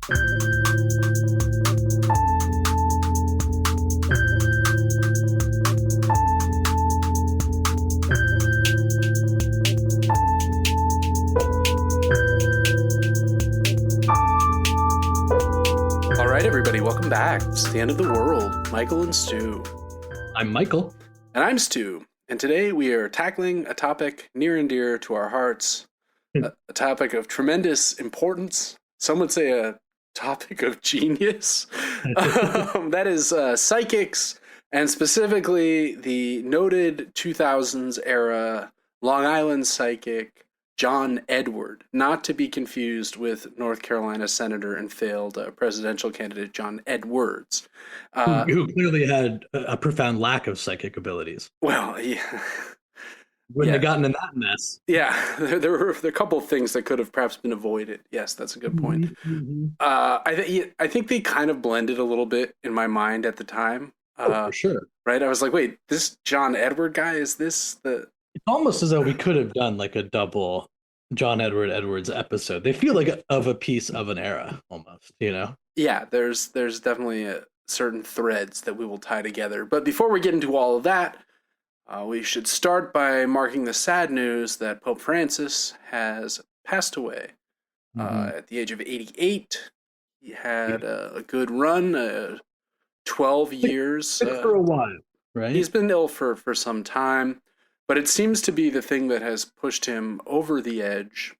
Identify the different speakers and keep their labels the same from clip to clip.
Speaker 1: All right, everybody, welcome back. It's the end of the world. Michael and Stu.
Speaker 2: I'm Michael.
Speaker 1: And I'm Stu. And today we are tackling a topic near and dear to our hearts, a topic of tremendous importance. Some would say a topic of genius. That is psychics, and specifically the noted 2000s era Long Island psychic John Edward, not to be confused with North Carolina Senator and failed presidential candidate John Edwards.
Speaker 2: Who clearly had a profound lack of psychic abilities.
Speaker 1: Well, yeah.
Speaker 2: Wouldn't have gotten in that mess.
Speaker 1: Yeah, there were a couple of things that could have perhaps been avoided. Yes, that's a good point.
Speaker 2: Mm-hmm.
Speaker 1: I think they kind of blended a little bit in my mind at the time.
Speaker 2: For sure.
Speaker 1: Right? I was like, wait, this John Edward guy, is this the...
Speaker 2: It's almost as though we could have done like a double John Edwards episode. They feel like of a piece of an era, almost, you know?
Speaker 1: Yeah, there's definitely certain threads that we will tie together. But before we get into all of that, we should start by marking the sad news that Pope Francis has passed away at the age of 88. He had a good run, 12 years.
Speaker 2: For a while, right?
Speaker 1: He's been ill for some time. But it seems to be the thing that has pushed him over the edge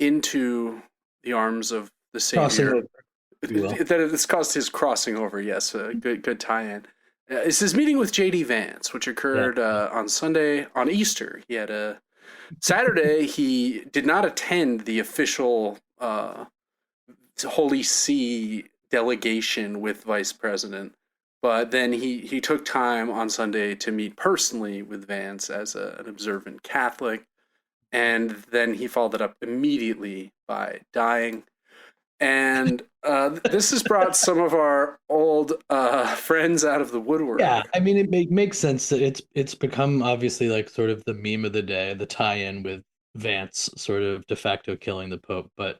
Speaker 1: into the arms of the Savior. That it's caused his crossing over, yes. Good tie-in. It's his meeting with J.D. Vance, which occurred on Sunday, on Easter. He had a Saturday, he did not attend the official Holy See delegation with Vice President. But then he took time on Sunday to meet personally with Vance as an observant Catholic. And then he followed it up immediately by dying. And this has brought some of our old friends out of the woodwork.
Speaker 2: Yeah, I mean, it makes sense that it's become obviously like sort of the meme of the day, the tie-in with Vance sort of de facto killing the Pope. But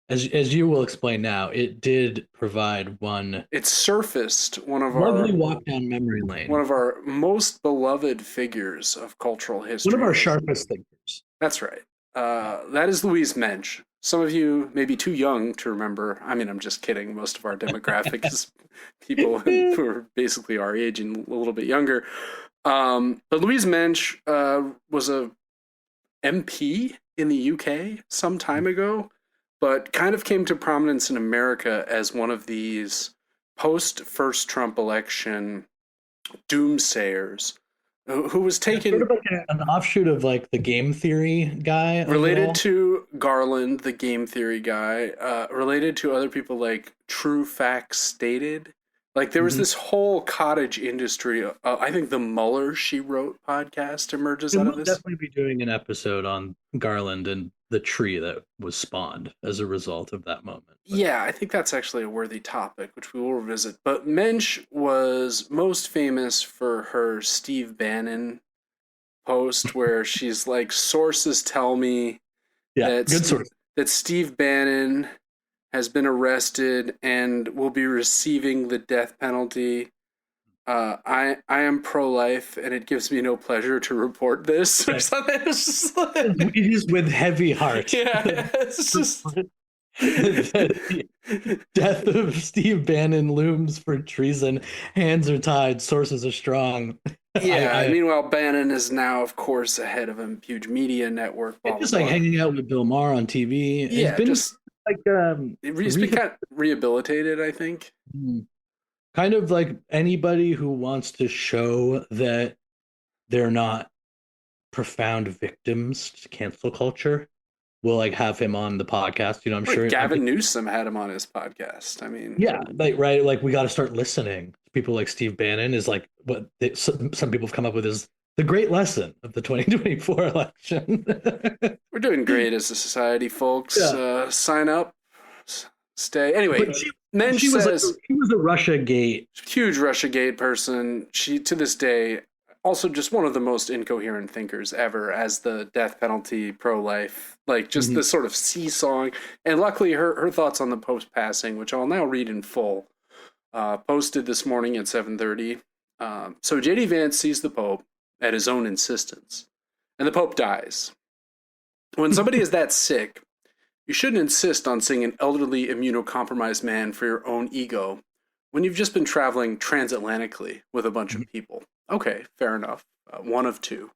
Speaker 2: as you will explain now, it did provide one.
Speaker 1: It surfaced one of
Speaker 2: lovely walk down memory lane.
Speaker 1: One of our most beloved figures of cultural history.
Speaker 2: One of our sharpest thinkers.
Speaker 1: That's right. That is Louise Mensch. Some of you may be too young to remember. I mean, I'm just kidding. Most of our demographic is people who are basically our age and a little bit younger. But Louise Mensch was a MP in the UK some time ago, but kind of came to prominence in America as one of these post-first Trump election doomsayers who was taken...
Speaker 2: Sort of like an offshoot of like the game theory guy.
Speaker 1: Related to Garland, the game theory guy, related to other people like True Facts Stated. Like there was this whole cottage industry. I think the Mueller, She Wrote podcast emerges out of this.
Speaker 2: We'll definitely be doing an episode on Garland and the tree that was spawned as a result of that moment. But
Speaker 1: yeah, I think that's actually a worthy topic, which we will revisit. But Mensch was most famous for her Steve Bannon post where she's like, sources tell me that Steve Bannon has been arrested and will be receiving the death penalty. I am pro-life, and it gives me no pleasure to report this. Or something. It's just like...
Speaker 2: It is with heavy heart.
Speaker 1: Yeah, it's just...
Speaker 2: The death of Steve Bannon looms for treason. Hands are tied. Sources are strong.
Speaker 1: Yeah. Meanwhile, Bannon is now, of course, the head of a huge media network. Blah,
Speaker 2: just
Speaker 1: blah,
Speaker 2: like
Speaker 1: blah.
Speaker 2: hanging out with Bill Maher on TV.
Speaker 1: Yeah,
Speaker 2: just like
Speaker 1: he's been kind of rehabilitated, I think.
Speaker 2: Kind of like anybody who wants to show that they're not profound victims to cancel culture will like have him on the podcast. You know, I'm sure
Speaker 1: Gavin Newsom had him on his podcast. I mean,
Speaker 2: yeah, like right, like we got to start listening. People like Steve Bannon is like what some people have come up with is the great lesson of the 2024 election.
Speaker 1: We're doing great as a society, folks. Yeah. Sign up, stay. Anyway,
Speaker 2: she was a Russiagate,
Speaker 1: huge Russiagate person. She, to this day, also just one of the most incoherent thinkers ever, as the death penalty, pro-life, like just this sort of seesawing. And luckily her thoughts on the Pope's passing, which I'll now read in full, posted this morning at 7:30. So J.D. Vance sees the Pope at his own insistence, and the Pope dies. When somebody is that sick, you shouldn't insist on seeing an elderly, immunocompromised man for your own ego when you've just been traveling transatlantically with a bunch of people. Okay, fair enough. One of two.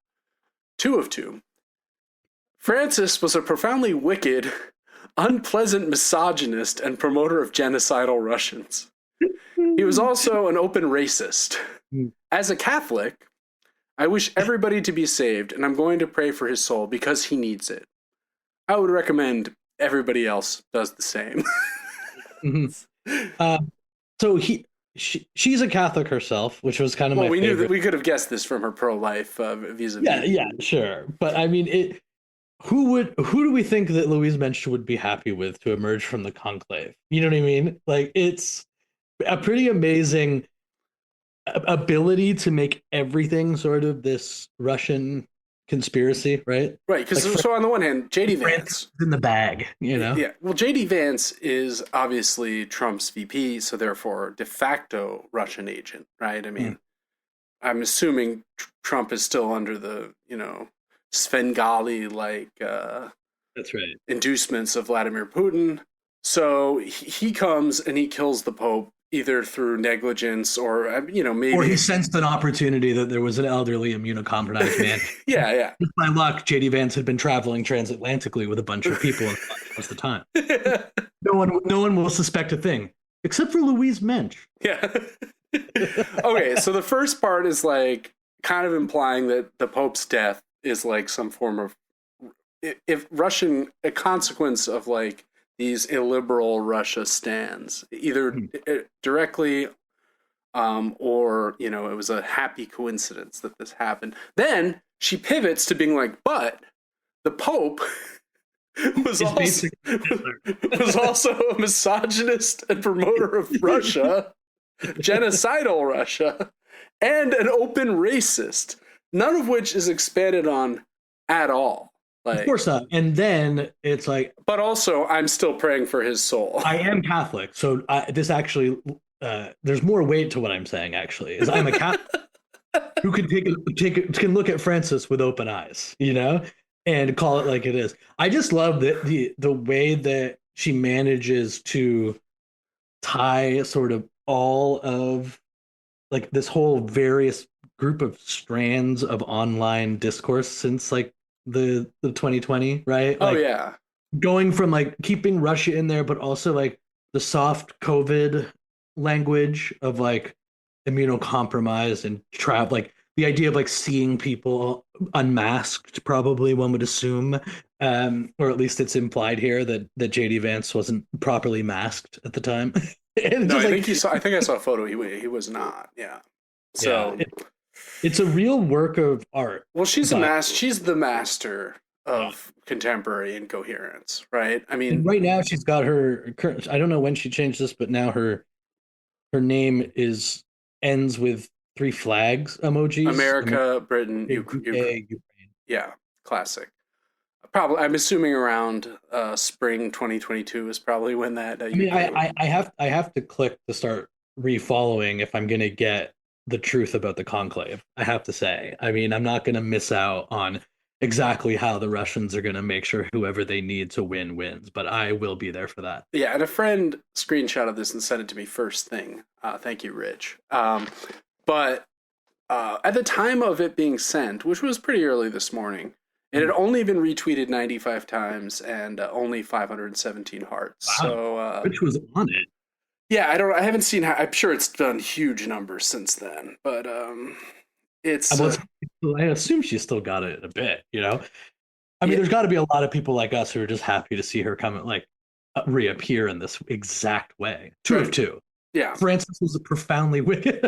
Speaker 1: Two of two. Francis was a profoundly wicked, unpleasant misogynist and promoter of genocidal Russians. He was also an open racist. As a Catholic, I wish everybody to be saved, and I'm going to pray for his soul because he needs it. I would recommend everybody else does the same.
Speaker 2: So she's a Catholic herself, which was kind of my favorite.
Speaker 1: Knew that we could have guessed this from her pro-life vis-a-vis.
Speaker 2: Yeah, sure. But I mean, who do we think that Louise Mensch would be happy with to emerge from the conclave? You know what I mean? Like, it's a pretty amazing ability to make everything sort of this Russian conspiracy, right?
Speaker 1: Right, because so on the one hand, J.D. Vance
Speaker 2: in the bag, you know?
Speaker 1: Yeah, well, J.D. Vance is obviously Trump's VP, so therefore de facto Russian agent, right? I mean, I'm assuming Trump is still under the, Svengali-like
Speaker 2: that's right,
Speaker 1: inducements of Vladimir Putin. So he comes and he kills the Pope, either through negligence or, maybe...
Speaker 2: Or he sensed an opportunity that there was an elderly immunocompromised man.
Speaker 1: Yeah.
Speaker 2: Just by luck, J.D. Vance had been traveling transatlantically with a bunch of people most of the time. No one will suspect a thing, except for Louise Mensch.
Speaker 1: Yeah. Okay, so the first part is like kind of implying that the Pope's death is like some form of... if Russian... a consequence of like these illiberal Russia stands, either directly or, it was a happy coincidence that this happened. Then she pivots to being like, but the Pope was also a misogynist and promoter of Russia, genocidal Russia, and an open racist, none of which is expanded on at all. Like,
Speaker 2: of course not. And then it's like...
Speaker 1: But also, I'm still praying for his soul.
Speaker 2: I am Catholic, so this actually... there's more weight to what I'm saying, actually. Is I'm a Catholic who can look at Francis with open eyes, and call it like it is. I just love the way that she manages to tie sort of all of like this whole various group of strands of online discourse since like the 2020, right?
Speaker 1: Oh,
Speaker 2: like,
Speaker 1: yeah.
Speaker 2: Going from like keeping Russia in there, but also like the soft COVID language of like immunocompromised and like the idea of like seeing people unmasked, probably one would assume, or at least it's implied here that J.D. Vance wasn't properly masked at the time.
Speaker 1: No, I think I saw a photo. He was not. Yeah. So
Speaker 2: it's a real work of art.
Speaker 1: Well, she's the master of contemporary incoherence, right? I mean,
Speaker 2: right now she's got her current... I don't know when she changed this, but now her name ends with 3 flags emojis.
Speaker 1: America, Britain, Ukraine. Yeah, classic. Probably, I'm assuming around spring 2022 is probably when that.
Speaker 2: I have to click to start refollowing if I'm going to get the truth about the conclave. I have to say, I mean, I'm not going to miss out on exactly how the Russians are going to make sure whoever they need to win wins, but I will be there for that.
Speaker 1: Yeah, and a friend screenshotted this and sent it to me first thing. Thank you, Rich. But at the time of it being sent, which was pretty early this morning, it had only been retweeted 95 times and only 517 hearts.
Speaker 2: Wow.
Speaker 1: So
Speaker 2: Rich was on it.
Speaker 1: Yeah, I haven't seen how... I'm sure it's done huge numbers since then, but it's...
Speaker 2: I assume she's still got it in a bit, I mean, there's got to be a lot of people like us who are just happy to see her come like reappear in this exact way. Two of two.
Speaker 1: Yeah.
Speaker 2: Francis was a profoundly wicked...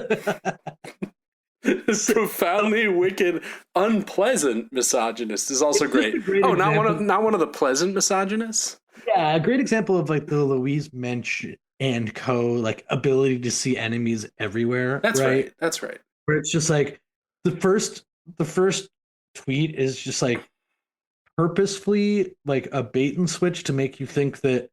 Speaker 1: profoundly wicked, unpleasant misogynist is also great. Not one of the pleasant misogynists?
Speaker 2: Yeah, a great example of like the Louise Mensch and co like ability to see enemies everywhere.
Speaker 1: That's right.
Speaker 2: Where it's just like the first tweet is just like purposefully like a bait and switch to make you think that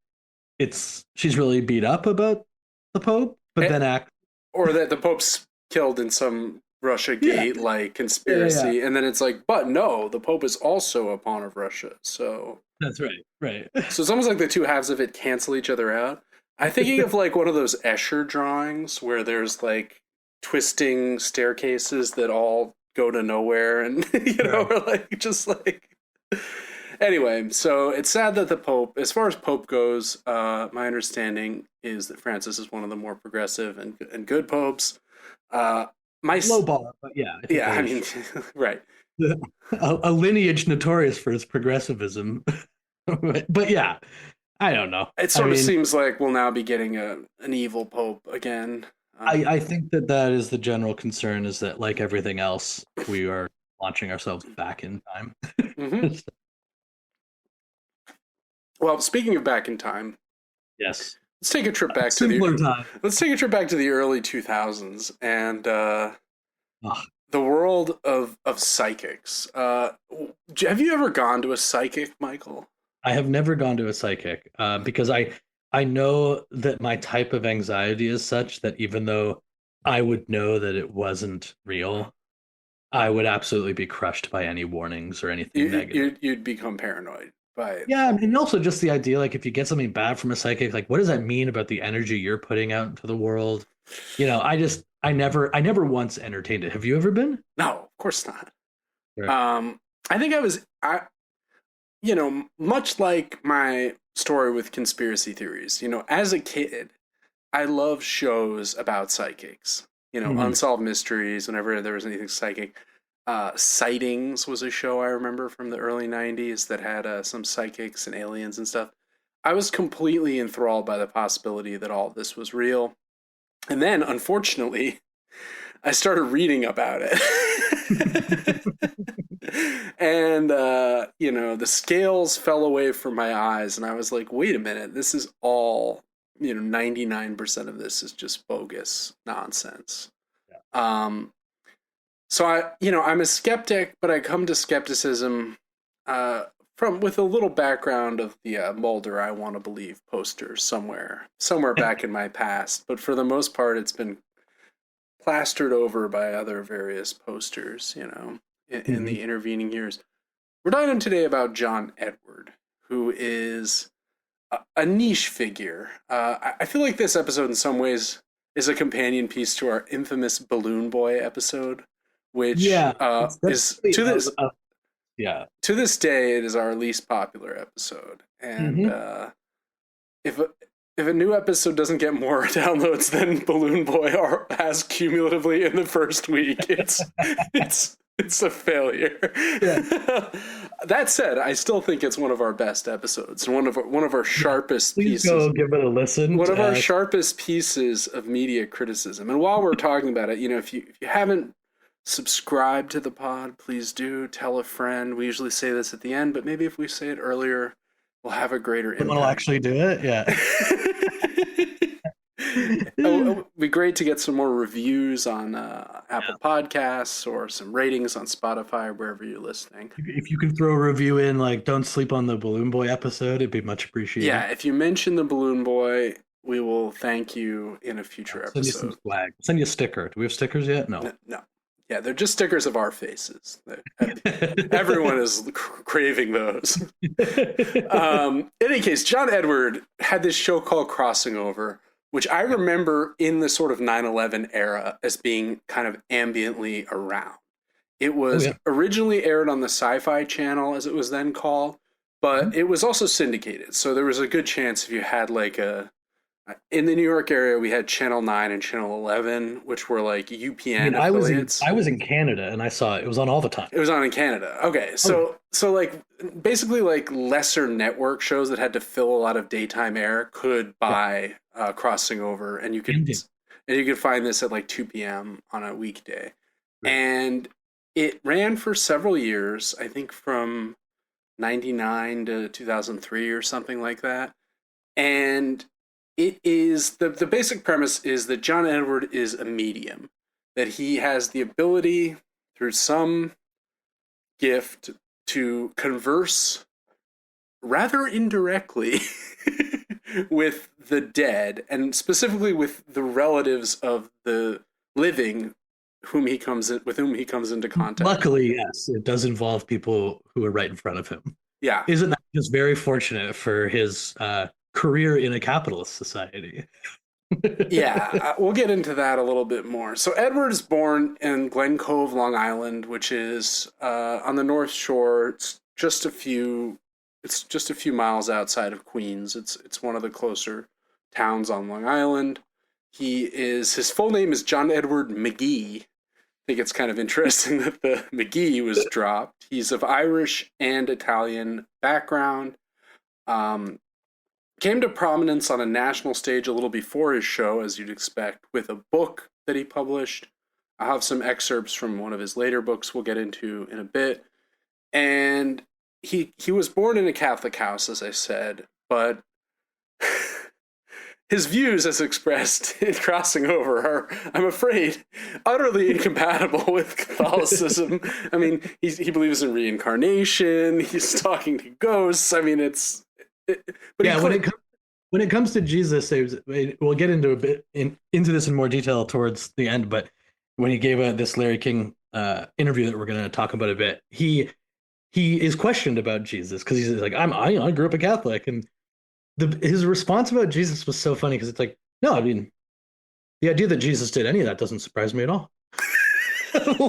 Speaker 2: she's really beat up about the Pope, but then act
Speaker 1: or that the Pope's killed in some Russia Gate like conspiracy, and then it's like, but no, the Pope is also a pawn of Russia. So
Speaker 2: that's right.
Speaker 1: So it's almost like the two halves of it cancel each other out. I'm thinking of like one of those Escher drawings where there's like twisting staircases that all go to nowhere, and or like just like. Anyway, so it's sad that the Pope, as far as Pope goes, my understanding is that Francis is one of the more progressive and good popes.
Speaker 2: Low bar, but yeah.
Speaker 1: I mean, right.
Speaker 2: A lineage notorious for its progressivism. But yeah, I don't know.
Speaker 1: It sort of seems like we'll now be getting an evil Pope again.
Speaker 2: I think that is the general concern, is that like everything else, we are launching ourselves back in time.
Speaker 1: Mm-hmm. Well, speaking of back in time,
Speaker 2: yes,
Speaker 1: let's take a trip back to the early 2000s and the world of psychics. Have you ever gone to a psychic, Michael?
Speaker 2: I have never gone to a psychic because I know that my type of anxiety is such that even though I would know that it wasn't real, I would absolutely be crushed by any warnings or anything negative.
Speaker 1: You'd become paranoid. Right.
Speaker 2: Yeah, and also just the idea, like if you get something bad from a psychic, like what does that mean about the energy you're putting out into the world? I never once entertained it. Have you ever been?
Speaker 1: No, of course not.
Speaker 2: Sure.
Speaker 1: I think much like my story with conspiracy theories, as a kid, I loved shows about psychics, unsolved mysteries, whenever there was anything psychic. Sightings was a show I remember from the early 90s that had some psychics and aliens and stuff. I was completely enthralled by the possibility that all this was real. And then, unfortunately, I started reading about it. And, the scales fell away from my eyes, and I was like, wait a minute, this is all, 99% of this is just bogus nonsense. Yeah. So I'm a skeptic, but I come to skepticism with a little background of the Mulder I Want to Believe posters somewhere back in my past. But for the most part, it's been plastered over by other various posters, in the intervening years. We're talking today about John Edward, who is a niche figure. I feel like this episode in some ways is a companion piece to our infamous Balloon Boy episode, which is to this day, it is our least popular episode. And if a new episode doesn't get more downloads than Balloon Boy has cumulatively in the first week, it's a failure. Yeah. That said, I still think it's one of our best episodes and one of our sharpest pieces.
Speaker 2: Please go give it a listen.
Speaker 1: One of our sharpest pieces of media criticism. And while we're talking about it, if you haven't subscribed to the pod, please do. Tell a friend. We usually say this at the end, but maybe if we say it earlier, we'll have a greater impact.
Speaker 2: We'll actually do it, yeah.
Speaker 1: It would be great to get some more reviews on Apple Podcasts or some ratings on Spotify or wherever you're listening.
Speaker 2: If you can throw a review in, like, don't sleep on the Balloon Boy episode, it'd be much appreciated.
Speaker 1: Yeah, if you mention the Balloon Boy, we will thank you in a future episode.
Speaker 2: Send you some swag. Send you a sticker. Do we have stickers yet? No.
Speaker 1: Yeah, they're just stickers of our faces. Everyone is craving those. In any case, John Edward had this show called Crossing Over, which I remember in the sort of 9/11 era as being kind of ambiently around. It was originally aired on the Sci-Fi Channel, as it was then called, but it was also syndicated. So there was a good chance if you had in the New York area, we had Channel 9 and Channel 11, which were like UPN affiliates.
Speaker 2: I was in Canada and I saw it. It was on all the time.
Speaker 1: It was on in Canada. Okay. So basically lesser network shows that had to fill a lot of daytime air could buy Crossing Over, and you could find this at 2 p.m. on a weekday. Right. And it ran for several years, I think from 99 to 2003 or something like that. And it is the basic premise is that John Edward is a medium, that he has the ability through some gift to converse rather indirectly with the dead, and specifically with the relatives of the living with whom he comes into contact.
Speaker 2: Luckily, yes, it does involve people who are right in front of him.
Speaker 1: Yeah.
Speaker 2: Isn't that just very fortunate for his career in a capitalist society?
Speaker 1: Yeah, we'll get into that a little bit more. So Edward is born in Glen Cove, Long Island, which is on the North Shore. It's just a few miles outside of Queens. It's one of the closer towns on Long Island. His full name is John Edward McGee. I think it's kind of interesting that the McGee was dropped. He's of Irish and Italian background. Came to prominence on a national stage a little before his show, as you'd expect, with a book that he published. I have some excerpts from one of his later books we'll get into in a bit. And he was born in a Catholic house, as I said, but his views as expressed in Crossing Over are, I'm afraid, utterly incompatible with Catholicism. I mean, he believes in reincarnation. He's talking to ghosts. I mean,
Speaker 2: when it comes to Jesus, we'll get into into this in more detail towards the end. But when he gave this Larry King interview that we're going to talk about a bit, he is questioned about Jesus because he's like, I grew up a Catholic, and his response about Jesus was so funny because it's like, no, I mean, the idea that Jesus did any of that doesn't surprise me at all.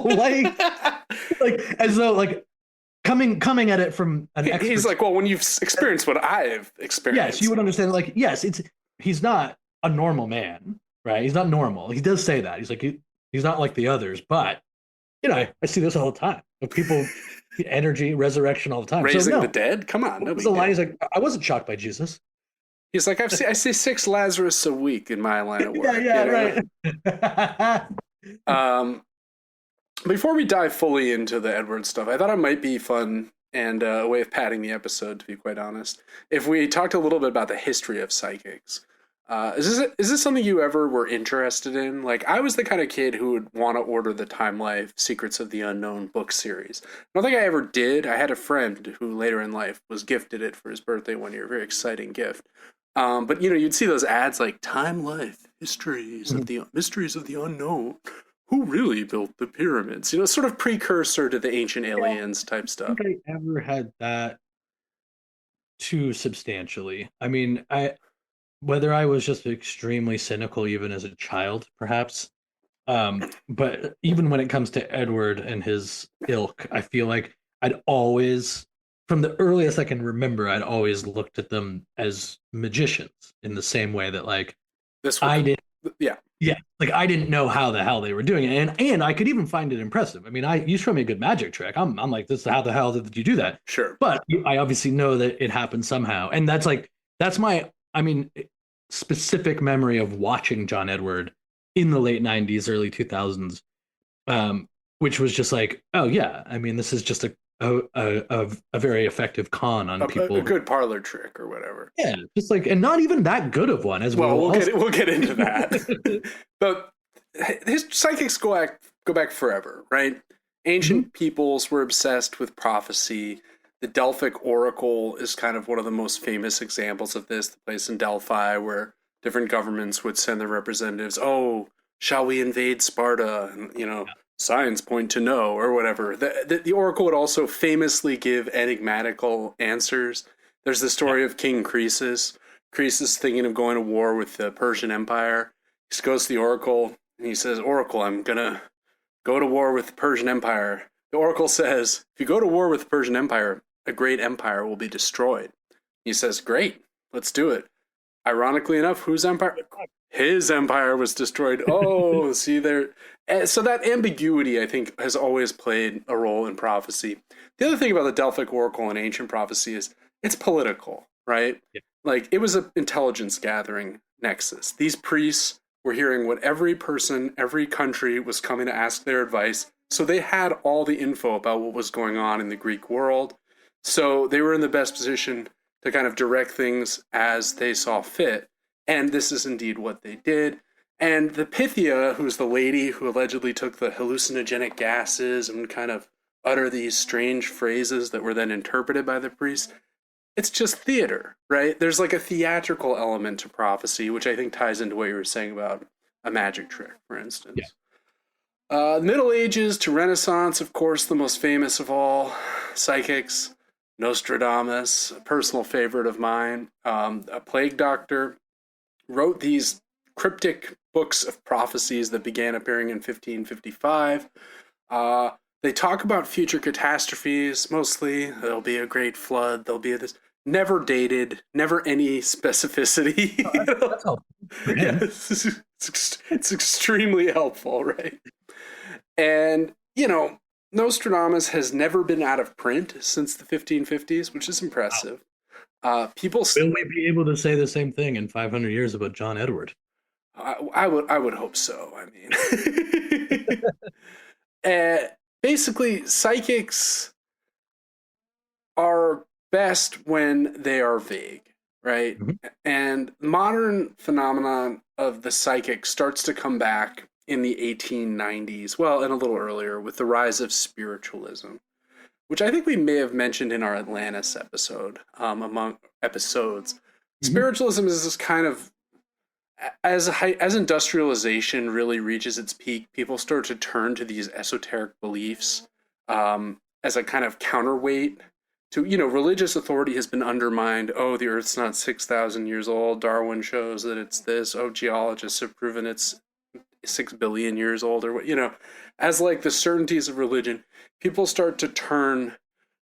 Speaker 2: like as though coming at it from an expert.
Speaker 1: He's like, well, when you've experienced what I've experienced.
Speaker 2: Yes, you would understand. Like, yes, he's not a normal man, right? He's not normal. He does say that. He's like, he's not like the others, but, I see this all the time. People, energy, resurrection all the time.
Speaker 1: Raising the dead? Come on.
Speaker 2: The line is like, I wasn't shocked by Jesus.
Speaker 1: He's like, I see 6 Lazarus a week in my line of work.
Speaker 2: Right.
Speaker 1: Before we dive fully into the Edward stuff, I thought it might be fun and a way of padding the episode, to be quite honest, if we talked a little bit about the history of psychics. Is this something you ever were interested in? Like, I was the kind of kid who would want to order the Time Life Secrets of the Unknown book series. I don't think I ever did. I had a friend who later in life was gifted it for his birthday one year. Very exciting gift. But you'd see those ads like Time Life Mysteries of the Unknown. Who really built the pyramids? Sort of precursor to the Ancient Aliens type stuff.
Speaker 2: I don't think I ever had that too substantially. I mean, whether I was just extremely cynical even as a child, perhaps. But even when it comes to Edward and his ilk, I feel like I'd always, from the earliest I can remember, I'd always looked at them as magicians in the same way that I did. Yeah, like I didn't know how the hell they were doing it, and I could even find it impressive. I mean, you show me a good magic trick, I'm like, how the hell did you do that?
Speaker 1: Sure,
Speaker 2: but I obviously know that it happened somehow, and that's my, specific memory of watching John Edward in the late '90s, early 2000s, which was just like, oh yeah, I mean, this is just a very effective con on people.
Speaker 1: A good parlor trick or whatever.
Speaker 2: Yeah, just and not even that good of one. As
Speaker 1: well, we'll get into that. But his psychics go back forever, right? Ancient peoples were obsessed with prophecy. The Delphic Oracle is kind of one of the most famous examples of this. The place in Delphi where different governments would send their representatives. Oh, shall we invade Sparta? And, signs point to no, or whatever. The Oracle would also famously give enigmatical answers. There's the story of King Croesus. Croesus thinking of going to war with the Persian Empire. He goes to the Oracle, and he says, Oracle, I'm going to go to war with the Persian Empire. The Oracle says, if you go to war with the Persian Empire, a great empire will be destroyed. He says, great, let's do it. Ironically enough, whose empire? His empire was destroyed. Oh, see there. So that ambiguity, I think, has always played a role in prophecy. The other thing about the Delphic Oracle and ancient prophecy is it's political, right? Yeah. Like, it was an intelligence gathering nexus. These priests were hearing what every person, every country was coming to ask their advice. So they had all the info about what was going on in the Greek world. So they were in the best position to kind of direct things as they saw fit. And this is indeed what they did. And the Pythia, who's the lady who allegedly took the hallucinogenic gases and would kind of utter these strange phrases that were then interpreted by the priest, it's just theater, right? There's like a theatrical element to prophecy, which I think ties into what you were saying about a magic trick, for instance. Middle Ages to Renaissance, of course, the most famous of all, psychics, Nostradamus, a personal favorite of mine, a plague doctor, wrote these cryptic books of prophecies that began appearing in 1555. They talk about future catastrophes, mostly. There'll be a great flood, there'll be this. Never dated, never any specificity.
Speaker 2: That's helpful.
Speaker 1: Yeah, it's extremely helpful, right? And, Nostradamus has never been out of print since the 1550s, which is impressive. People
Speaker 2: will we be able to say the same thing in 500 years about John Edward?
Speaker 1: I would hope so. I mean, basically, psychics are best when they are vague, right? Mm-hmm. And modern phenomenon of the psychic starts to come back in the 1890s, well, and a little earlier, with the rise of spiritualism, which I think we may have mentioned in our Atlantis episode, among episodes. Mm-hmm. Spiritualism is this kind of, as industrialization really reaches its peak, people start to turn to these esoteric beliefs as a kind of counterweight to, religious authority has been undermined. Oh, the Earth's not 6,000 years old. Darwin shows that it's this. Oh, geologists have proven it's 6 billion years old, or what, as like the certainties of religion, people start to turn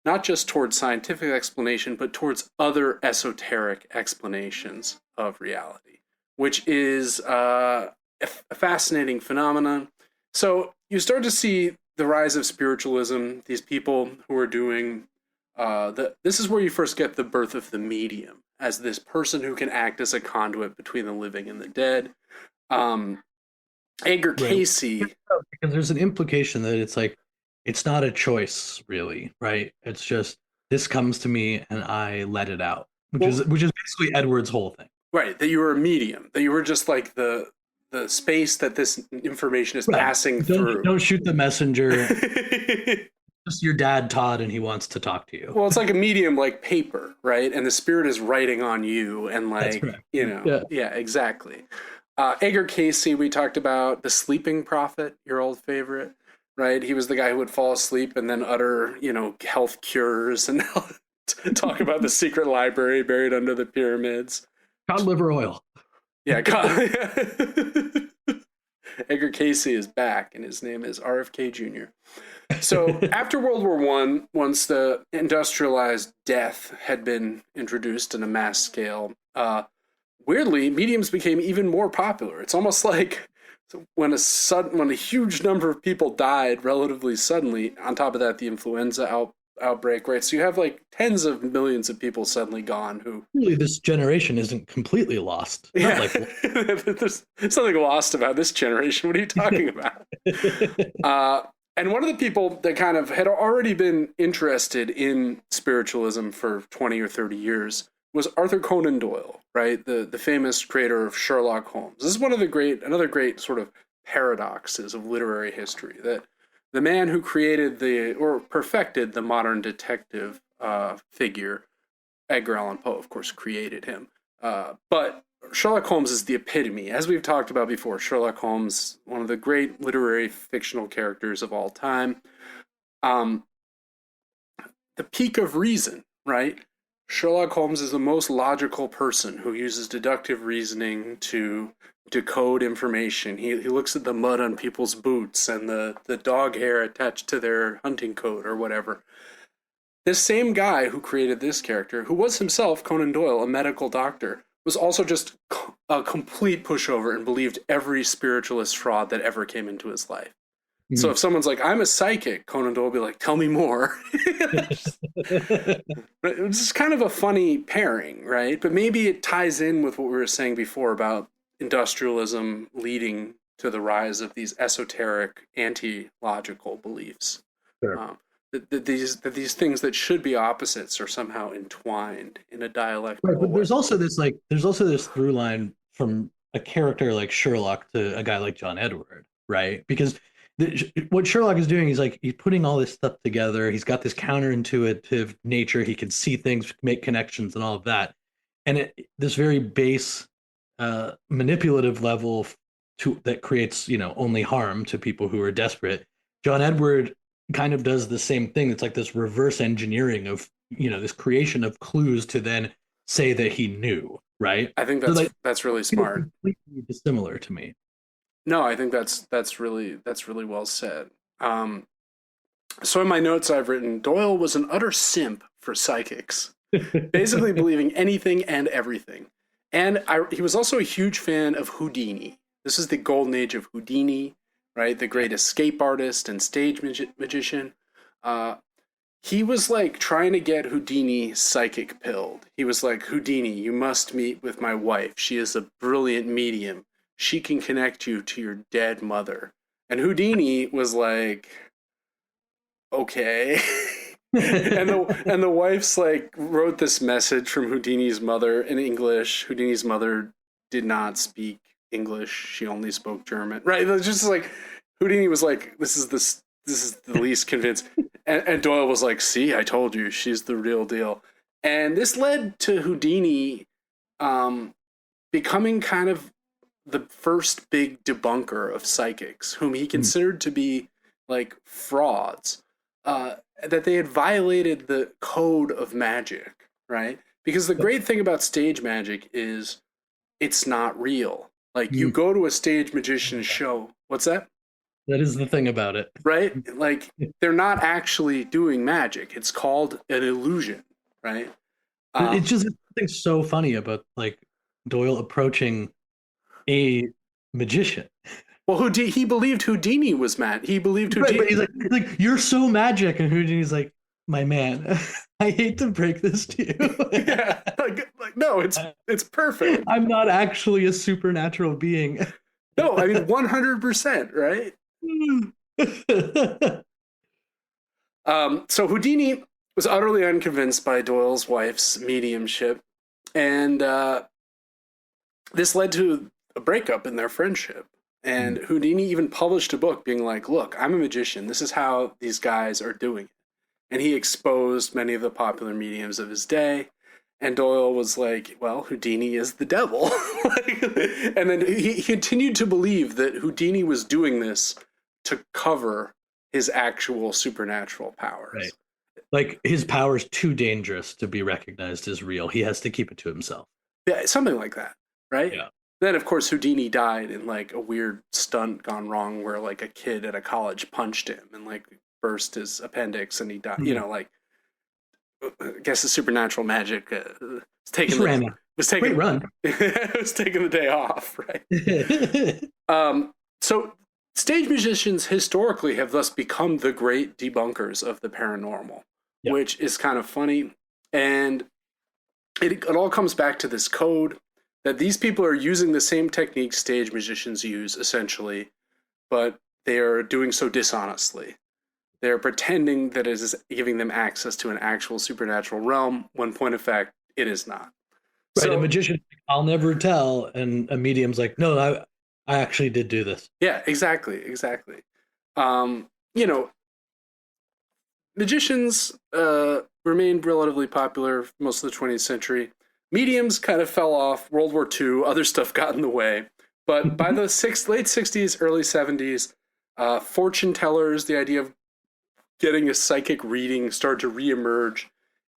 Speaker 1: not just towards scientific explanation, but towards other esoteric explanations of reality, which is a fascinating phenomenon. So you start to see the rise of spiritualism, these people who are doing this is where you first get the birth of the medium as this person who can act as a conduit between the living and the dead. Edgar Casey.
Speaker 2: Because there's an implication that it's like, it's not a choice, really, right? It's just, this comes to me and I let it out, which is basically Edward's whole thing.
Speaker 1: Right, that you were a medium, that you were just like the space that this information is passing through.
Speaker 2: Don't shoot the messenger. Just your dad, Todd, and he wants to talk to you.
Speaker 1: Well, it's like a medium, like paper, right? And the spirit is writing on you, and like, yeah, exactly. Edgar Casey, we talked about, the sleeping prophet, your old favorite, right? He was the guy who would fall asleep and then utter, health cures and talk about the secret library buried under the pyramids.
Speaker 2: Cod liver oil.
Speaker 1: Yeah, Edgar Casey is back, and his name is RFK Jr. So after World War I, once the industrialized death had been introduced in a mass scale, weirdly, mediums became even more popular. It's almost like when a huge number of people died relatively suddenly, on top of that, the influenza outbreak, right? So you have like tens of millions of people suddenly gone who...
Speaker 2: Really, this generation isn't completely lost.
Speaker 1: Yeah. There's something lost about this generation. What are you talking about? And one of the people that kind of had already been interested in spiritualism for 20 or 30 years was Arthur Conan Doyle, right? The famous creator of Sherlock Holmes. This is another great sort of paradoxes of literary history, that the man who created or perfected the modern detective figure, Edgar Allan Poe, of course, created him. But Sherlock Holmes is the epitome. As we've talked about before, Sherlock Holmes, one of the great literary fictional characters of all time. The peak of reason, right? Sherlock Holmes is the most logical person who uses deductive reasoning to decode information. He looks at the mud on people's boots and the dog hair attached to their hunting coat or whatever. This same guy who created this character, who was himself, Conan Doyle, a medical doctor, was also just a complete pushover and believed every spiritualist fraud that ever came into his life. Mm-hmm. So if someone's like, I'm a psychic, Conan Doyle will be like, tell me more. It's kind of a funny pairing, right? But maybe it ties in with what we were saying before about industrialism leading to the rise of these esoteric, anti-logical beliefs.
Speaker 2: Sure.
Speaker 1: That these things that should be opposites are somehow entwined in a dialectical
Speaker 2: right, but
Speaker 1: way.
Speaker 2: there's also this through line from a character like Sherlock to a guy like John Edward, right? Because what Sherlock is doing is like he's putting all this stuff together. He's got this counterintuitive nature. He can see things, make connections, and all of that. And this very base, manipulative level that creates, only harm to people who are desperate. John Edward kind of does the same thing. It's like this reverse engineering of, this creation of clues to then say that he knew, right?
Speaker 1: I think that's really smart.
Speaker 2: Completely dissimilar to me.
Speaker 1: No, I think that's really well said. So in my notes I've written, Doyle was an utter simp for psychics, basically believing anything and everything. And he was also a huge fan of Houdini. This is the golden age of Houdini, right? The great escape artist and stage magician. He was like trying to get Houdini psychic pilled. He was like, Houdini, you must meet with my wife. She is a brilliant medium. She can connect you to your dead mother. And Houdini was like, okay. and the wife's like wrote this message from Houdini's mother in English. Houdini's mother did not speak English. She only spoke German. Right? It was just like Houdini was like, this is the least convinced. And Doyle was like, see, I told you, she's the real deal. And this led to Houdini becoming kind of the first big debunker of psychics, whom he considered to be like frauds, that they had violated the code of magic, right? Because the great thing about stage magic is it's not real. Like you go to a stage magician's show. What's that?
Speaker 2: That is the thing about it.
Speaker 1: Right? Like they're not actually doing magic. It's called an illusion, right?
Speaker 2: It's just something so funny about like Doyle approaching a magician.
Speaker 1: Well, he believed Houdini was mad. He believed Houdini.
Speaker 2: Right, but he's like, you're so magic. And Houdini's like, my man, I hate to break this to you.
Speaker 1: Yeah, like no, it's perfect.
Speaker 2: I'm not actually a supernatural being.
Speaker 1: No, I mean 100%, right? So Houdini was utterly unconvinced by Doyle's wife's mediumship, and this led to a breakup in their friendship. And Houdini even published a book being like, look, I'm a magician. This is how these guys are doing it. And he exposed many of the popular mediums of his day. And Doyle was like, well, Houdini is the devil. And then he continued to believe that Houdini was doing this to cover his actual supernatural powers.
Speaker 2: Right. Like his power's too dangerous to be recognized as real. He has to keep it to himself.
Speaker 1: Yeah, something like that, right?
Speaker 2: Yeah.
Speaker 1: Then, of course, Houdini died in like a weird stunt gone wrong where like a kid at a college punched him and like burst his appendix and he died. You know, like I guess the supernatural magic was taking the day off, right? So stage magicians historically have thus become the great debunkers of the paranormal, which is kind of funny. And it all comes back to this code that these people are using the same techniques stage magicians use, essentially, but they are doing so dishonestly. They're pretending that it is giving them access to an actual supernatural realm, when point of fact, it is not.
Speaker 2: Right, so, a magician, I'll never tell, and a medium's like, no, I actually did do this.
Speaker 1: Yeah, exactly. Magicians remained relatively popular for most of the 20th century. Mediums kind of fell off. World War II, other stuff got in the way. But by the late 60s, early 70s, fortune tellers, the idea of getting a psychic reading started to reemerge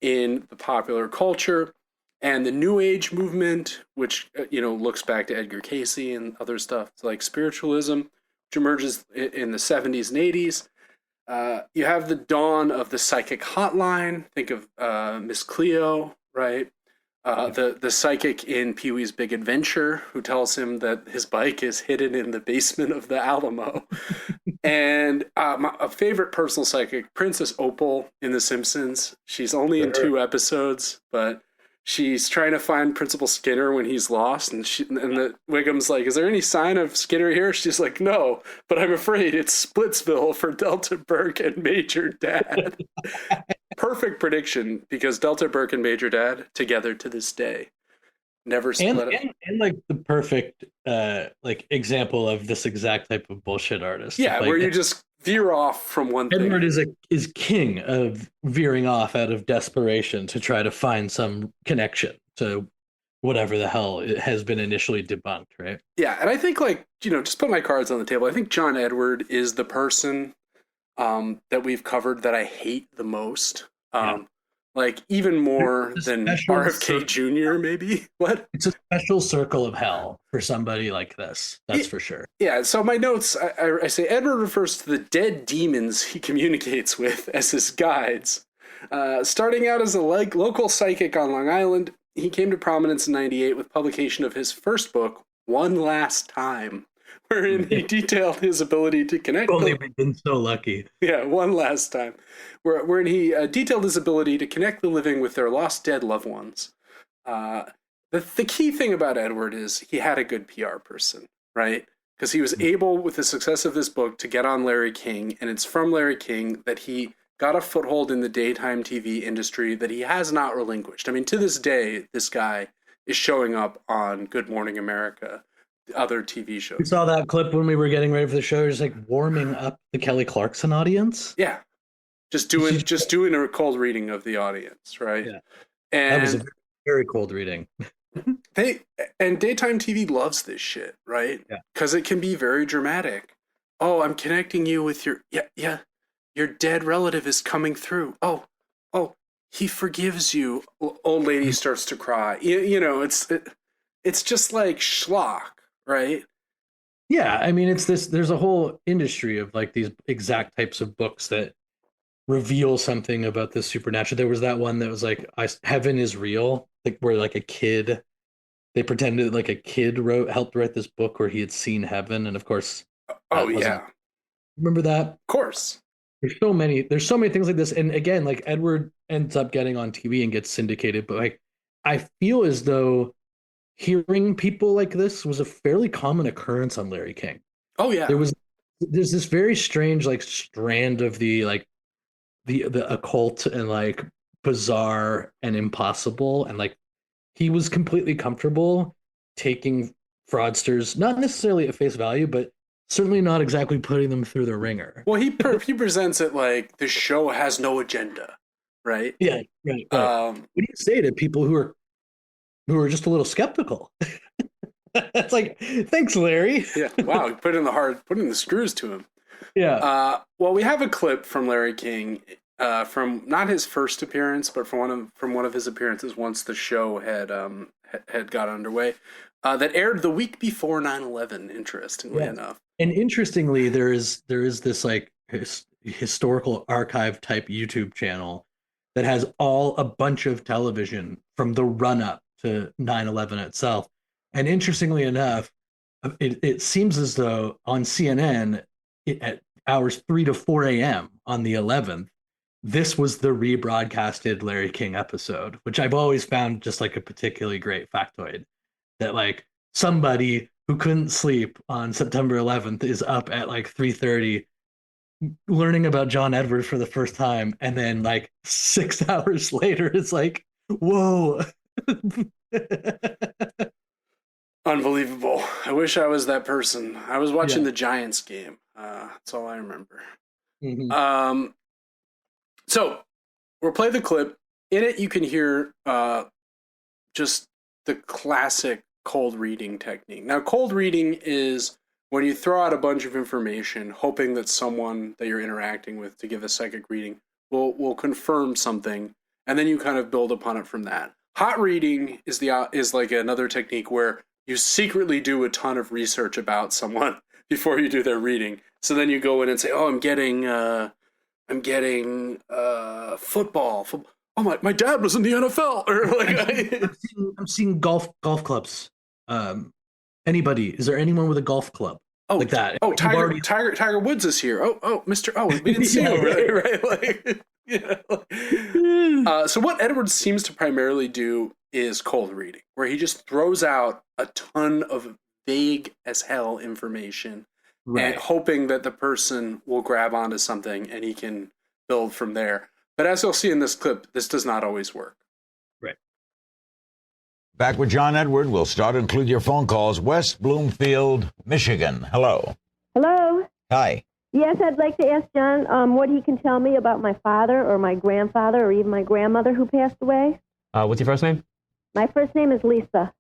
Speaker 1: in the popular culture. And the New Age movement, which looks back to Edgar Cayce and other stuff like spiritualism, which emerges in the 70s and 80s. You have the dawn of the psychic hotline. Think of Miss Cleo, right? The psychic in Pee-wee's Big Adventure, who tells him that his bike is hidden in the basement of the Alamo. And a favorite personal psychic, Princess Opal in The Simpsons. She's only in 2 episodes, but she's trying to find Principal Skinner when he's lost. And the Wiggum's like, is there any sign of Skinner here? She's like, no, but I'm afraid it's Splitsville for Delta Burke and Major Dad. Perfect prediction, because Delta Burke and Major Dad together to this day. never split up.
Speaker 2: And like the perfect like example of this exact type of bullshit artist.
Speaker 1: Yeah, where
Speaker 2: Like
Speaker 1: you just veer off from one
Speaker 2: Edward
Speaker 1: thing.
Speaker 2: is king of veering off out of desperation to try to find some connection to whatever the hell it has been initially debunked, right?
Speaker 1: Yeah, and I think, like, just put my cards on the table. I think John Edward is the person that we've covered that I hate the most.
Speaker 2: Yeah.
Speaker 1: Like, even more
Speaker 2: There's a
Speaker 1: than
Speaker 2: special
Speaker 1: RFK Jr., maybe? What?
Speaker 2: It's a special circle of hell for somebody like this. That's
Speaker 1: Yeah,
Speaker 2: for sure.
Speaker 1: yeah, so my notes, I say Edward refers to the dead demons he communicates with as his guides. Starting out as a local psychic on Long Island, he came to prominence in '98 with publication of his first book, One Last Time, wherein he detailed his ability to connect.
Speaker 2: Only we've been so lucky.
Speaker 1: Yeah, one last time, wherein he detailed his ability to connect the living with their lost dead loved ones. The key thing about Edward is he had a good PR person, right? Because he was able, with the success of this book, to get on Larry King, and it's from Larry King that he got a foothold in the daytime TV industry that he has not relinquished. I mean, to this day, this guy is showing up on Good Morning America, other TV shows.
Speaker 2: We saw that clip when we were getting ready for the show, just like warming up the Kelly Clarkson audience.
Speaker 1: Yeah, just doing a cold reading of the audience, right?
Speaker 2: Yeah,
Speaker 1: and
Speaker 2: that was a very cold reading.
Speaker 1: Daytime TV loves this shit, right?
Speaker 2: Yeah,
Speaker 1: because it can be very dramatic. Oh, I'm connecting you with your your dead relative is coming through. Oh, he forgives you. Old lady starts to cry. It's just like schlock, right?
Speaker 2: Yeah, I mean, it's this. There's a whole industry of like these exact types of books that reveal something about the supernatural. There was that one that was like, "Heaven is real," like where like a kid, they pretended like a kid helped write this book where he had seen heaven, and of course,
Speaker 1: oh yeah,
Speaker 2: remember that?
Speaker 1: Of course.
Speaker 2: There's so many things like this, and again, like Edward ends up getting on TV and gets syndicated, but like I feel as though hearing people like this was a fairly common occurrence on Larry King.
Speaker 1: Oh yeah.
Speaker 2: There's this very strange like strand of the like the occult and like bizarre and impossible, and like he was completely comfortable taking fraudsters, not necessarily at face value, but certainly not exactly putting them through the ringer.
Speaker 1: Well, he presents it like the show has no agenda, right?
Speaker 2: Yeah, right. What do you say to people who are just a little skeptical? It's like, thanks, Larry.
Speaker 1: Yeah. Wow. Putting the screws to him.
Speaker 2: Yeah.
Speaker 1: Well, we have a clip from Larry King, from not his first appearance, but from one of his appearances once the show had got underway, that aired the week before 9/11. Interestingly enough.
Speaker 2: And interestingly, there is this like historical archive type YouTube channel that has a bunch of television from the run up to 9/11 itself. And interestingly enough, it seems as though on CNN at hours 3 to 4 a.m. on the 11th, this was the rebroadcasted Larry King episode, which I've always found just like a particularly great factoid that like somebody who couldn't sleep on September 11th is up at like 3:30 learning about John Edward for the first time, and then like 6 hours later it's like, whoa.
Speaker 1: Unbelievable. I wish I was that person. I was watching the Giants game. That's all I remember.
Speaker 2: Mm-hmm.
Speaker 1: So we'll play the clip. In it, you can hear just the classic cold reading technique. Now, cold reading is when you throw out a bunch of information, hoping that someone that you're interacting with to give a psychic reading will confirm something, and then you kind of build upon it from that. Hot reading is like another technique where you secretly do a ton of research about someone before you do their reading. So then you go in and say, "Oh, I'm getting football. Oh, my dad was in the NFL." Or like,
Speaker 2: I'm seeing golf clubs. Anybody? Is there anyone with a golf club?
Speaker 1: Oh,
Speaker 2: like that?
Speaker 1: Oh, Tiger Woods is here. Oh, Mr. Oh, we didn't see him, right? Like, so what Edwards seems to primarily do is cold reading, where he just throws out a ton of vague as hell information, and hoping that the person will grab onto something and he can build from there. But as you'll see in this clip, this does not always work.
Speaker 2: Right.
Speaker 3: Back with John Edward. We'll start to include your phone calls. West Bloomfield, Michigan. Hello.
Speaker 4: Hello.
Speaker 3: Hi.
Speaker 4: Yes, I'd like to ask John what he can tell me about my father or my grandfather or even my grandmother who passed away.
Speaker 5: What's your first name?
Speaker 4: My first name is Lisa.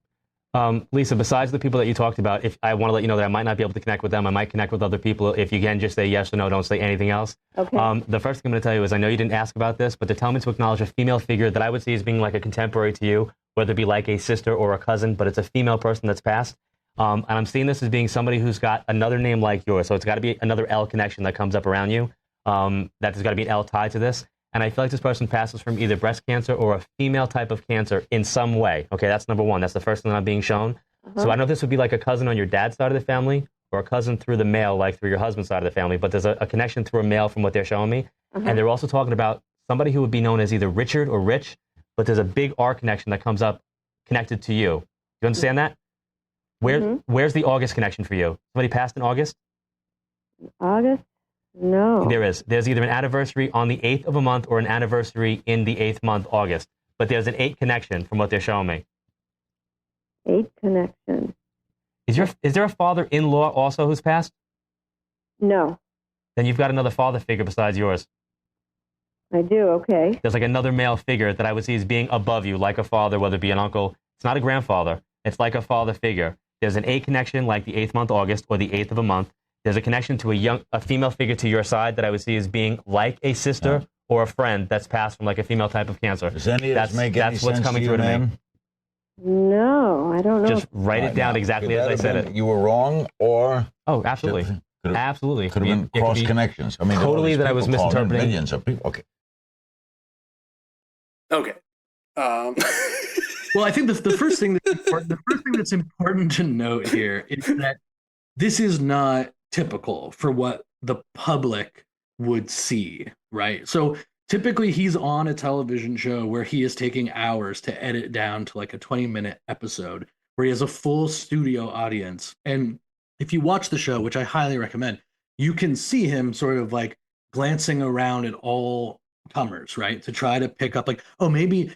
Speaker 5: Lisa, besides the people that you talked about, if I want to let you know that I might not be able to connect with them, I might connect with other people. If you can, just say yes or no, don't say anything else.
Speaker 4: Okay.
Speaker 5: The first thing I'm going to tell you is I know you didn't ask about this, but they're telling me to acknowledge a female figure that I would see as being like a contemporary to you, whether it be like a sister or a cousin, but it's a female person that's passed. And I'm seeing this as being somebody who's got another name like yours. So it's got to be another L connection that comes up around you. That there's got to be an L tied to this. And I feel like this person passes from either breast cancer or a female type of cancer in some way. Okay, that's number one. That's the first thing that I'm being shown. So I don't know if this would be like a cousin on your dad's side of the family or a cousin through the male, like through your husband's side of the family. But there's a connection through a male from what they're showing me. And they're also talking about somebody who would be known as either Richard or Rich, but there's a big R connection that comes up connected to you. You understand that? Where's the August connection for you? Somebody passed in August?
Speaker 4: August? No.
Speaker 5: There is. There's either an anniversary on the 8th of a month or an anniversary in the 8th month, August. But there's an 8 connection from what they're showing me.
Speaker 4: 8 connection.
Speaker 5: Is there a father-in-law also who's passed?
Speaker 4: No.
Speaker 5: Then you've got another father figure besides yours.
Speaker 4: I do, okay.
Speaker 5: There's like another male figure that I would see as being above you, like a father, whether it be an uncle. It's not a grandfather. It's like a father figure. There's an 8 connection, like the 8th month, August, or the 8th of a month. There's a connection to a female figure to your side that I would see as being like a sister or a friend that's passed from like a female type of cancer.
Speaker 3: Does any of this make any sense
Speaker 5: coming
Speaker 3: to you,
Speaker 5: through to me.
Speaker 3: ma'am?
Speaker 4: No, I don't know.
Speaker 5: Just write it down exactly as I said it.
Speaker 3: You were wrong, or
Speaker 5: oh, absolutely, absolutely.
Speaker 3: Could have been cross connections. I mean,
Speaker 5: totally that I was misinterpreting.
Speaker 3: Millions of people. Okay.
Speaker 1: Okay.
Speaker 2: Well, I think the first thing that's important to note here is that this is not typical for what the public would see, right? So typically he's on a television show where he is taking hours to edit down to like a 20-minute episode where he has a full studio audience. And if you watch the show, which I highly recommend, you can see him sort of like glancing around at all comers, right? To try to pick up like, oh, maybe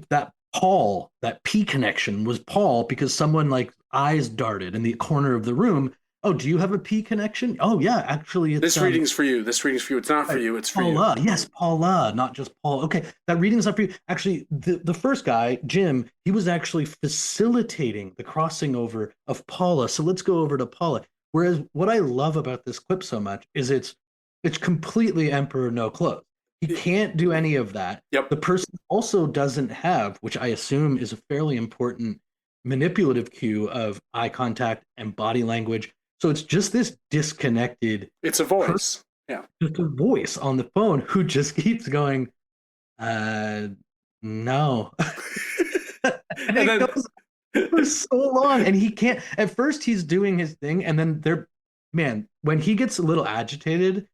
Speaker 2: that Paul, that P connection was Paul because someone like eyes darted in the corner of the room. Oh, do you have a P connection? Oh, yeah, actually. It's,
Speaker 1: this reading's for you. This reading's for you. It's not for you. It's for
Speaker 2: Paula.
Speaker 1: you.
Speaker 2: Yes, Paula, not just Paul. Okay, that reading's not for you. Actually, the first guy, Jim, he was actually facilitating the crossing over of Paula. So let's go over to Paula. Whereas what I love about this clip so much is it's completely Emperor no clothes. He can't do any of that.
Speaker 1: Yep.
Speaker 2: The person also doesn't have, which I assume is a fairly important manipulative cue of eye contact and body language. So it's just this disconnected.
Speaker 1: It's a voice. Yeah.
Speaker 2: Just a voice on the phone who just keeps going, no. and it goes for so long. And he can't, at first he's doing his thing. And then when he gets a little agitated,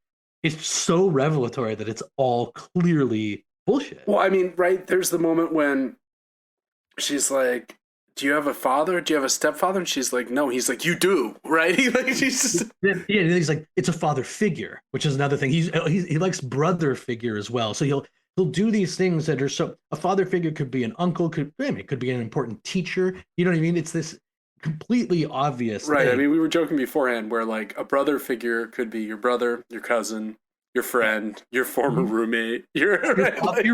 Speaker 2: it's so revelatory that it's all clearly bullshit.
Speaker 1: Well, I mean, right, there's the moment when she's like, do you have a father? Do you have a stepfather? And she's like, no. He's like, you do, right? She's just...
Speaker 2: Yeah, he's like, it's a father figure, which is another thing. He likes brother figure as well. So he'll do these things that are so. A father figure could be an uncle, could be an important teacher. You know what I mean? It's this completely obvious
Speaker 1: right
Speaker 2: thing.
Speaker 1: I mean, we were joking beforehand where like a brother figure could be your brother, your cousin, your friend, your former roommate, your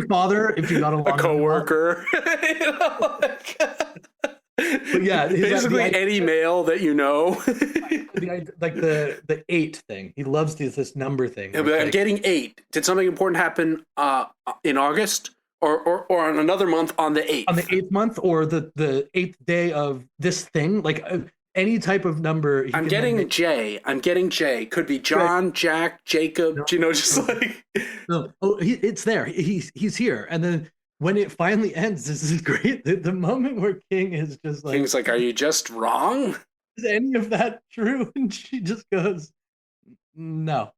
Speaker 2: father if you got
Speaker 1: a coworker.
Speaker 2: But yeah,
Speaker 1: basically any male that you know.
Speaker 2: Like the 8 thing, he loves this number thing.
Speaker 1: I'm getting 8. Did something important happen in August? Or on another month on the 8th.
Speaker 2: On the 8th month or the 8th day of this thing, like any type of number.
Speaker 1: I'm getting J. Could be John, right. Jack, Jacob. No, just like.
Speaker 2: No. Oh, it's there. He's here. And then when it finally ends, this is great. The moment where King is just like.
Speaker 1: King's like, are you just wrong?
Speaker 2: Is any of that true? And she just goes, no.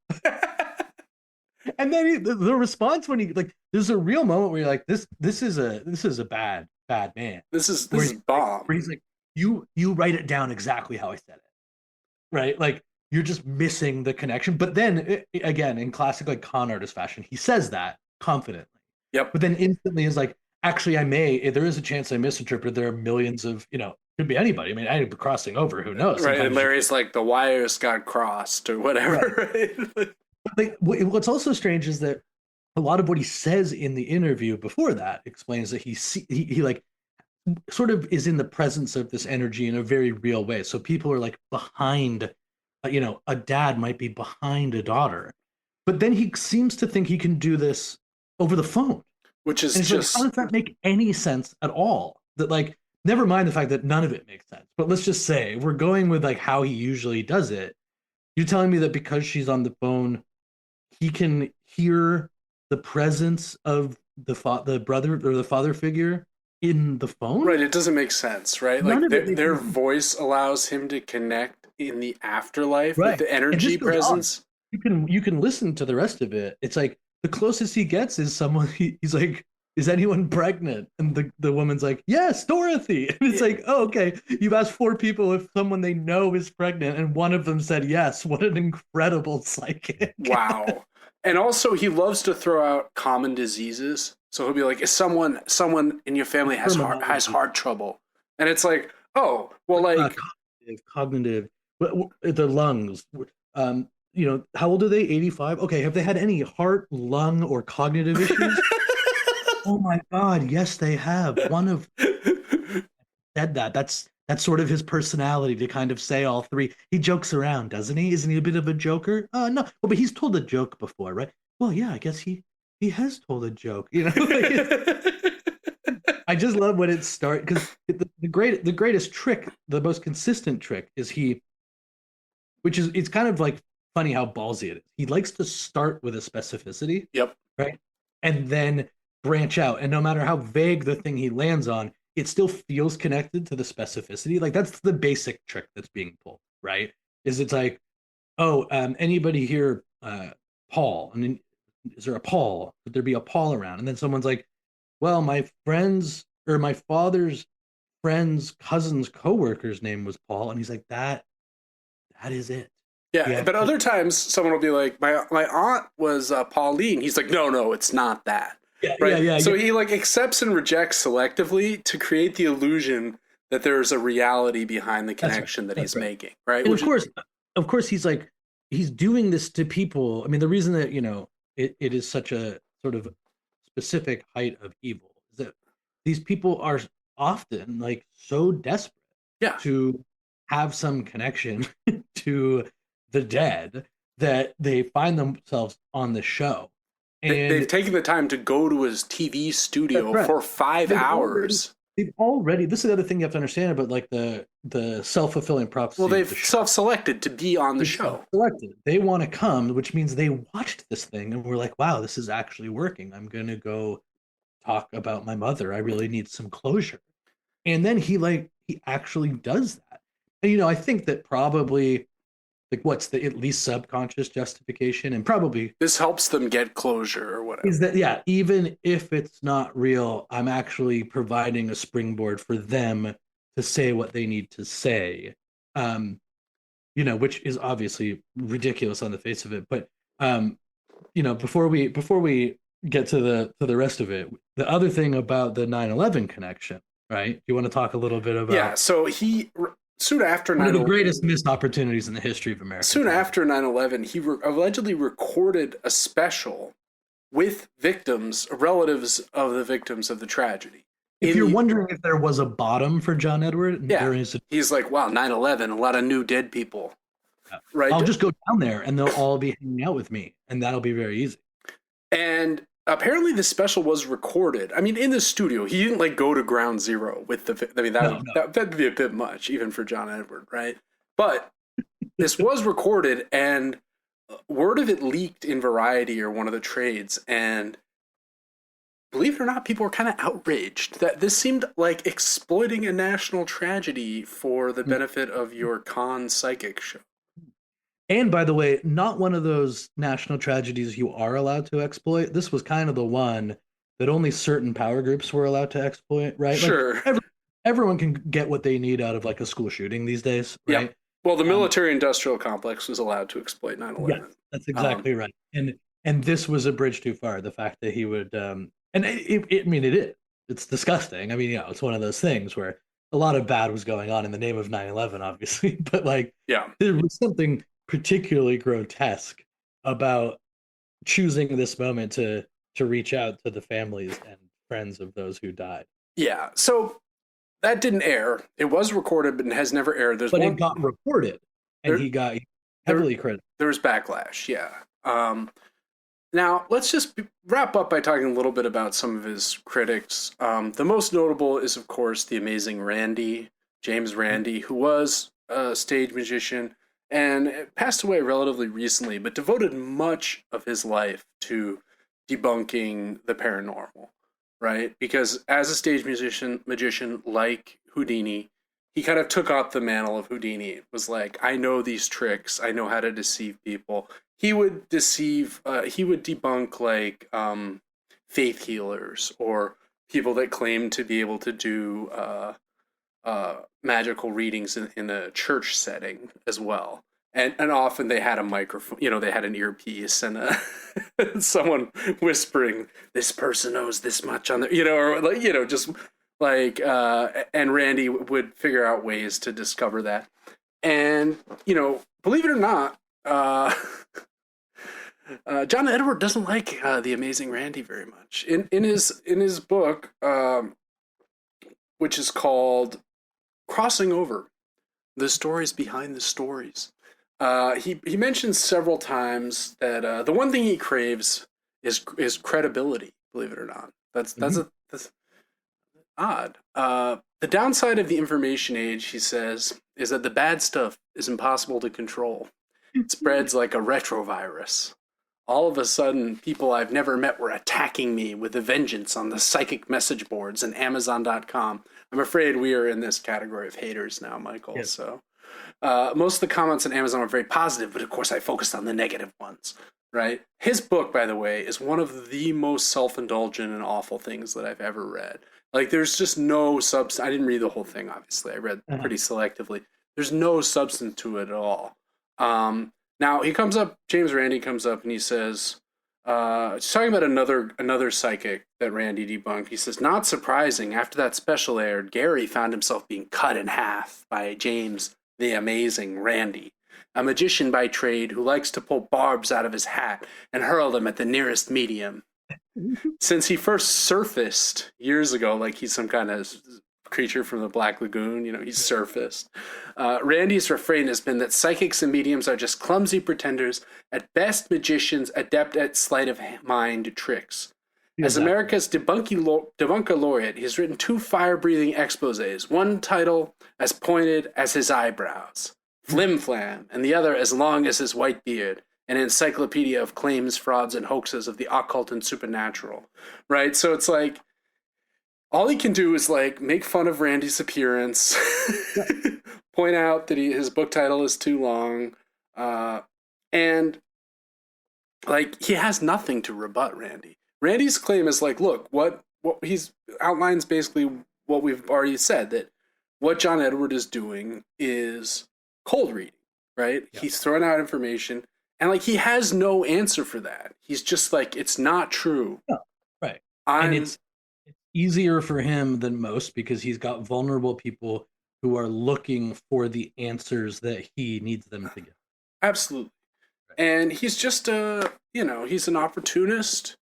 Speaker 2: And then the response when he like, there's a real moment where you're like, this is a bad man.
Speaker 1: This is bomb.
Speaker 2: Where he's like, you write it down exactly how I said it, right? Like you're just missing the connection. But then again, in classic like con artist fashion, he says that confidently.
Speaker 1: Yep.
Speaker 2: But then instantly is like, actually, there is a chance I misinterpreted. There are millions of, could be anybody. I mean, I'd be crossing over. Who knows?
Speaker 1: Right. And Larry's like, the wires got crossed or whatever. Right.
Speaker 2: Like, what's also strange is that a lot of what he says in the interview before that explains that he like sort of is in the presence of this energy in a very real way. So people are like behind, a dad might be behind a daughter, but then he seems to think he can do this over the phone,
Speaker 1: which is
Speaker 2: just like, how does that make any sense at all? That, like, never mind the fact that none of it makes sense, but let's just say we're going with like how he usually does it. You're telling me that because she's on the phone, he can hear the presence of the brother or the father figure in the phone?
Speaker 1: Right. It doesn't make sense, right? Like their voice allows him to connect in the afterlife with the energy presence.
Speaker 2: You can listen to the rest of it. It's like the closest he gets is someone. He's like, "Is anyone pregnant?" And the woman's like, "Yes, Dorothy." And it's like, "Oh, okay. You've asked 4 people if someone they know is pregnant, and one of them said yes." What an incredible psychic!
Speaker 1: Wow. And also, he loves to throw out common diseases. So he'll be like, "Is someone in your family has heart trouble?" And it's like, "Oh, well, like
Speaker 2: cognitive, the lungs." How old are they? 85. Okay, have they had any heart, lung, or cognitive issues? Oh my God, yes, they have. One of said that. That's sort of his personality to kind of say all 3. He jokes around, doesn't he? Isn't he a bit of a joker? No, well, but he's told a joke before, right? Well, yeah, I guess he has told a joke. I just love when it starts because the greatest trick, the most consistent trick, is it's kind of like funny how ballsy it is. He likes to start with a specificity.
Speaker 1: Yep.
Speaker 2: Right. And then branch out. And no matter how vague the thing he lands on, it still feels connected to the specificity. Like, that's the basic trick that's being pulled, right? It's like, anybody here, Paul? I mean, is there a Paul? Could there be a Paul around? And then someone's like, well, my father's friend's cousin's coworker's name was Paul. And he's like, that is it.
Speaker 1: Yeah, but other times someone will be like, my aunt was Pauline. He's like, no, it's not that.
Speaker 2: Yeah,
Speaker 1: right?
Speaker 2: Yeah.
Speaker 1: So he like accepts and rejects selectively to create the illusion that there's a reality behind the connection that he's making, right?
Speaker 2: And of course, he's doing this to people. I mean, the reason that it is such a sort of specific height of evil is that these people are often like so desperate to have some connection to the dead that they find themselves on the show. And
Speaker 1: they've taken the time to go to his TV studio for 5 hours.
Speaker 2: They've already, this is the other thing you have to understand about like the self-fulfilling prophecy.
Speaker 1: Well, they've self-selected to be on the show.
Speaker 2: They want to come, which means they watched this thing and were like, wow, this is actually working. I'm going to go talk about my mother. I really need some closure. And then he actually does that. And, I think that probably, like, what's the at least subconscious justification, and probably
Speaker 1: this helps them get closure or whatever,
Speaker 2: is that even if it's not real, I'm actually providing a springboard for them to say what they need to say, which is obviously ridiculous on the face of it. But before we get to the rest of it, the other thing about the 9/11 connection, right? Do you want to talk a little bit about?
Speaker 1: Yeah. So soon after 9/11,
Speaker 2: one of the greatest missed opportunities in the history of America.
Speaker 1: Soon after 9/11, he allegedly recorded a special with relatives of the victims of the tragedy.
Speaker 2: If you're wondering if there was a bottom for John Edward,
Speaker 1: he's like, wow, 9/11, a lot of new dead people.
Speaker 2: Yeah.
Speaker 1: Right?
Speaker 2: I'll just go down there and they'll all be hanging out with me, and that'll be very easy.
Speaker 1: And apparently the special was recorded. I mean, in the studio. He didn't go to ground zero with that'd be a bit much even for John Edward, right? But this was recorded, and word of it leaked in Variety or one of the trades, and believe it or not, people were kind of outraged that this seemed like exploiting a national tragedy for the benefit of your con psychic show.
Speaker 2: And by the way, not one of those national tragedies you are allowed to exploit. This was kind of the one that only certain power groups were allowed to exploit, right?
Speaker 1: Sure.
Speaker 2: Everyone can get what they need out of like a school shooting these days, right?
Speaker 1: Yeah. Well, the military-industrial complex was allowed to exploit 9/11.
Speaker 2: Yeah, that's exactly right. And this was a bridge too far. The fact that he would, and it is. it's disgusting. I mean, it's one of those things where a lot of bad was going on in the name of 9/11, obviously, but like, there was something particularly grotesque about choosing this moment to reach out to the families and friends of those who died.
Speaker 1: Yeah. So that didn't air. It was recorded, but it has never aired.
Speaker 2: It got reported, and he got heavily credited.
Speaker 1: There was backlash. Yeah. Now, let's just wrap up by talking a little bit about some of his critics. The most notable is, of course, the amazing James Randi, who was a stage magician and passed away relatively recently, but devoted much of his life to debunking the paranormal, right? Because as a stage magician like Houdini, he kind of took up the mantle of Houdini. It was like, I know these tricks. I know how to deceive people. He would debunk like faith healers or people that claimed to be able to do magical readings in a church setting as well. And often they had a microphone, they had an earpiece and someone whispering, this person knows this much on the, or like, just like, and Randy would figure out ways to discover that. And, believe it or not, John Edward doesn't like the amazing Randy very much. In his book, which is called Crossing Over: The Stories Behind the Stories, he mentions several times that the one thing he craves is credibility. Believe it or not, that's odd. The downside of the information age, he says, is that the bad stuff is impossible to control. It spreads like a retrovirus. All of a sudden, people I've never met were attacking me with a vengeance on the psychic message boards and Amazon.com. I'm afraid we are in this category of haters now, Michael. Yes. So most of the comments on Amazon are very positive, but of course I focused on the negative ones, right? His book, by the way, is one of the most self-indulgent and awful things that I've ever read. Like, there's just no substance. I didn't read the whole thing, obviously. I read pretty selectively. There's no substance to it at all. Now James Randi comes up and he says, he's talking about another psychic that Randy debunked. He says, not surprising, after that special aired, Gary found himself being cut in half by James the amazing Randi, a magician by trade who likes to pull barbs out of his hat and hurl them at the nearest medium. Since he first surfaced years ago, like he's some kind of creature from the Black Lagoon, he's surfaced. Randy's refrain has been that psychics and mediums are just clumsy pretenders, at best magicians adept at sleight of mind tricks. As America's debunker laureate, he's written 2 fire-breathing exposés, one title as pointed as his eyebrows, Flim Flam, and the other as long as his white beard, an encyclopedia of claims, frauds, and hoaxes of the occult and supernatural, right? So it's like, all he can do is like make fun of Randy's appearance, point out that his book title is too long, and like he has nothing to rebut Randy. Randy's claim is like, look, what he's outlines basically what we've already said, that what John Edward is doing is cold reading, right? Yeah. He's throwing out information, and like he has no answer for that. He's just like, it's not true.
Speaker 2: No, right. And it's easier for him than most because he's got vulnerable people who are looking for the answers that he needs them to get.
Speaker 1: Absolutely. Right. And he's just he's an opportunist.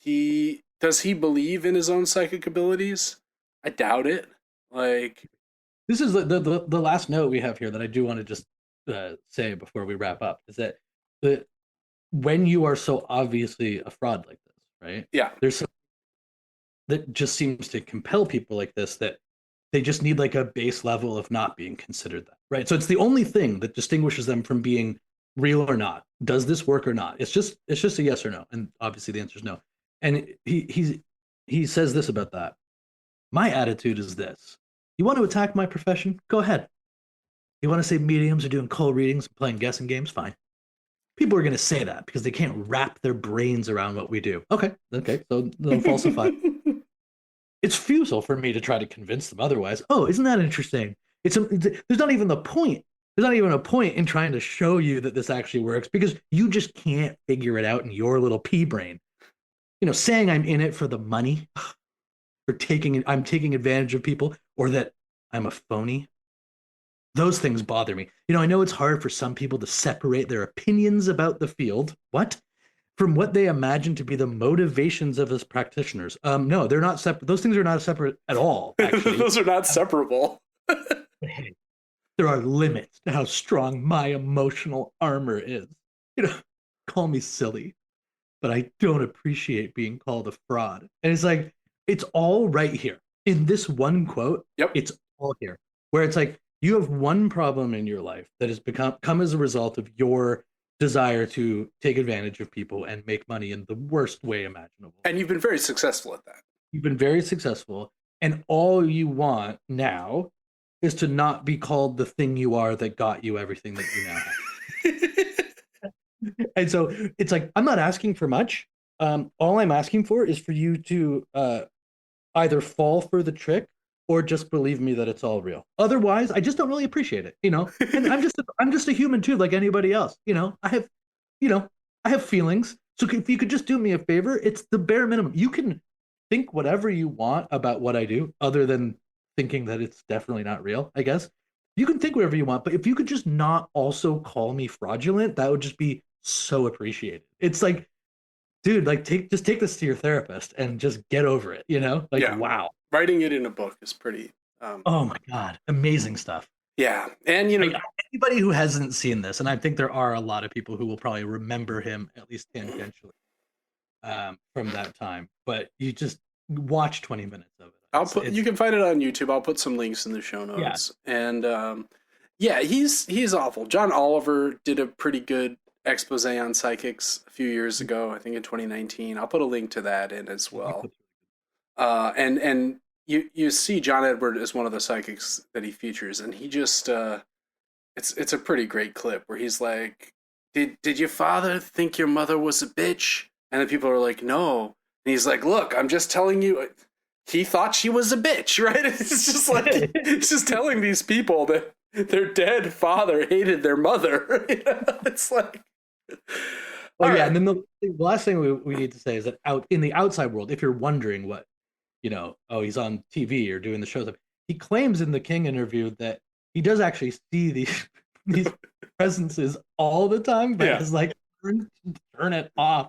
Speaker 1: Does he believe in his own psychic abilities? I doubt it. Like,
Speaker 2: this is the last note we have here that I do want to just say before we wrap up is that when you are so obviously a fraud like this, right?
Speaker 1: Yeah.
Speaker 2: There's some that just seems to compel people like this, that they just need like a base level of not being considered that, right? So it's the only thing that distinguishes them from being real or not. Does this work or not? It's just a yes or no, and obviously the answer is no. And he says this about that. My attitude is this: you want to attack my profession? Go ahead. You want to say mediums are doing cold readings and playing guessing games? Fine. People are going to say that because they can't wrap their brains around what we do. Okay, so they'll falsify. It's futile for me to try to convince them otherwise. Oh, isn't that interesting? There's not even the point. There's not even a point in trying to show you that this actually works because you just can't figure it out in your little pea brain. Saying I'm in it for the money, for for I'm taking advantage of people, or that I'm a phony. Those things bother me. I know it's hard for some people to separate their opinions about the field. What? From what they imagine to be the motivations of as practitioners. No, they're not separate. Those things are not separate at all, actually.
Speaker 1: Those are not separable.
Speaker 2: There are limits to how strong my emotional armor is. Call me silly, but I don't appreciate being called a fraud. And it's like, it's all right here. In this one quote, It's all here. Where it's like, you have one problem in your life that has come as a result of your desire to take advantage of people and make money in the worst way imaginable.
Speaker 1: And you've been very successful at that.
Speaker 2: You've been very successful. And all you want now is to not be called the thing you are that got you everything that you now have. And so it's like, I'm not asking for much. All I'm asking for is for you to either fall for the trick or just believe me that it's all real. Otherwise, I just don't really appreciate it, And I'm just a human too, like anybody else. I have feelings. So if you could just do me a favor, it's the bare minimum. You can think whatever you want about what I do, other than thinking that it's definitely not real, I guess. You can think whatever you want, but if you could just not also call me fraudulent, that would just be so appreciated. It's like, dude, like just take this to your therapist and just get over it, Wow.
Speaker 1: Writing it in a book is pretty
Speaker 2: oh my God, amazing stuff.
Speaker 1: Yeah. And
Speaker 2: anybody who hasn't seen this, and I think there are a lot of people who will probably remember him at least tangentially from that time, but you just watch 20 minutes of it.
Speaker 1: You can find it on YouTube. I'll put some links in the show notes. Yeah. And he's awful. John Oliver did a pretty good expose on psychics a few years ago, I think in 2019. I'll put a link to that in as well. And you see John Edward as one of the psychics that he features, and he just it's a pretty great clip where he's like, did your father think your mother was a bitch? And then people are like, no. And he's like, look, I'm just telling you, he thought she was a bitch, right? It's just like, he's just telling these people that their dead father hated their mother. It's like,
Speaker 2: well, yeah. Right. And then the last thing we need to say is that out in the outside world, if you're wondering what, he's on TV or doing the shows, he claims in the King interview that he does actually see these presences all the time, but is like, turn it off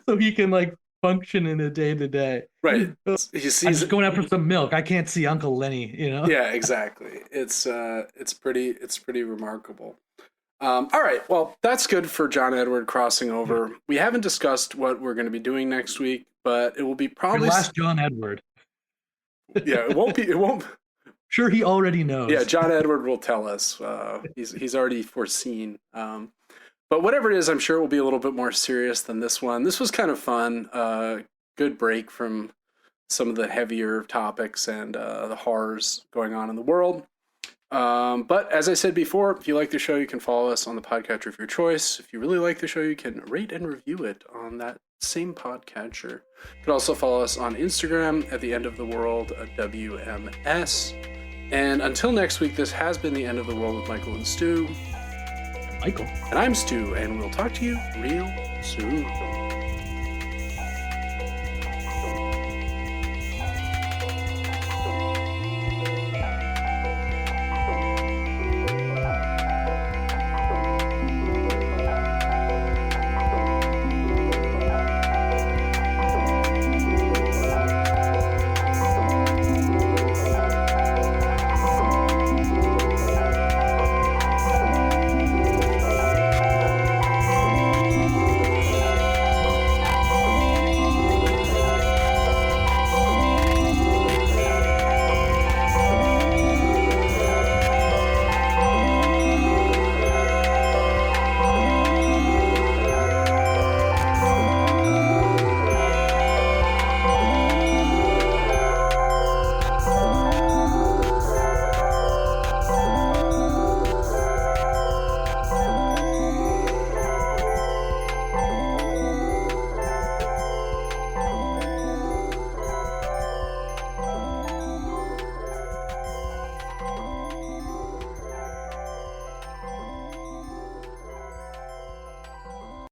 Speaker 2: so he can like function in a day-to-day.
Speaker 1: Right.
Speaker 2: He sees I'm just going out for some milk. I can't see Uncle Lenny,
Speaker 1: Yeah, exactly. It's pretty remarkable. All right. Well, that's good for John Edward crossing over. We haven't discussed what we're going to be doing next week, but it will be probably
Speaker 2: last John Edward.
Speaker 1: Yeah, it won't.
Speaker 2: Sure, he already knows.
Speaker 1: Yeah, John Edward will tell us. He's already foreseen. But whatever it is, I'm sure it will be a little bit more serious than this one. This was kind of fun. Good break from some of the heavier topics and the horrors going on in the world. But as I said before, if you like the show, you can follow us on the podcatcher of your choice. If you really like the show, you can rate and review it on that same podcatcher. You can also follow us on Instagram at the End of the World WMS. And until next week, this has been the End of the World with Michael and Stu.
Speaker 2: Michael.
Speaker 1: And I'm Stu, and we'll talk to you real soon.